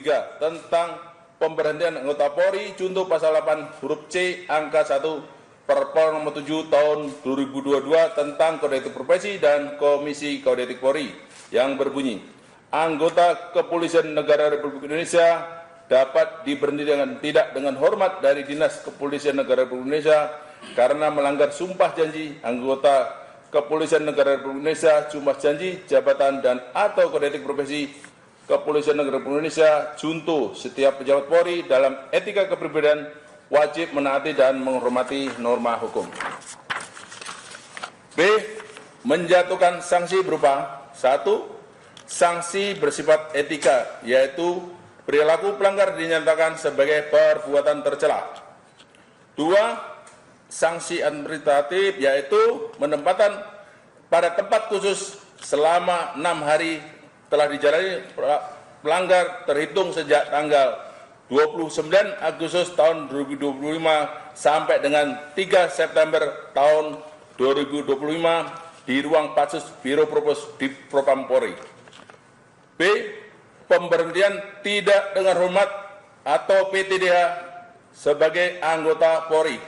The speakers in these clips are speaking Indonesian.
2023 tentang pemberhentian anggota Polri junto pasal 8 huruf C angka 1 Perpol nomor 7 tahun 2022 tentang Kode Etik Profesi dan Komisi Kode Etik Polri yang berbunyi, anggota Kepolisian Negara Republik Indonesia dapat diberhentikan tidak dengan hormat dari Dinas Kepolisian Negara Republik Indonesia karena melanggar sumpah janji anggota Kepolisian Negara Republik Indonesia, sumpah janji jabatan dan atau Kode Etik Profesi Kepolisian Negara Republik Indonesia. Junto, setiap pejabat Polri dalam etika kepribadian wajib menaati dan menghormati norma hukum. B. Menjatuhkan sanksi berupa 1. Sanksi bersifat etika, yaitu perilaku pelanggar dinyatakan sebagai perbuatan tercela. 2. Sanksi administratif, yaitu penempatan pada tempat khusus selama 6 hari telah dijalani pelanggar terhitung sejak tanggal 29 Agustus tahun 2025 sampai dengan 3 September tahun 2025 di ruang Patsus Biro Propos di Propam Polri. B. Pemberhentian tidak dengan hormat atau PTDH sebagai anggota Polri.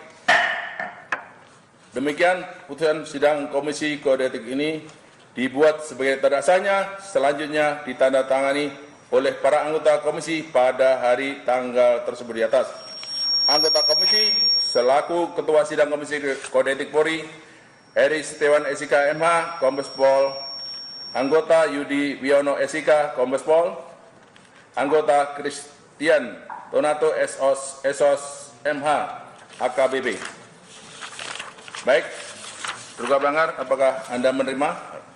Demikian putusan sidang Komisi Kode Etik ini dibuat sebagai terdasarnya, selanjutnya ditandatangani oleh para anggota komisi pada hari tanggal tersebut di atas. Anggota komisi selaku Ketua Sidang Komisi Kode Etik Polri, Heri Setiawan SIK MH, Kombes Pol. Anggota Yudi Wiono SIK, Kombes Pol. Anggota Christian Donato SOS MH, AKBP. Baik, terduga pelanggar, apakah Anda menerima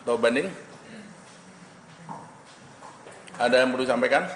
atau banding? Ada yang perlu disampaikan?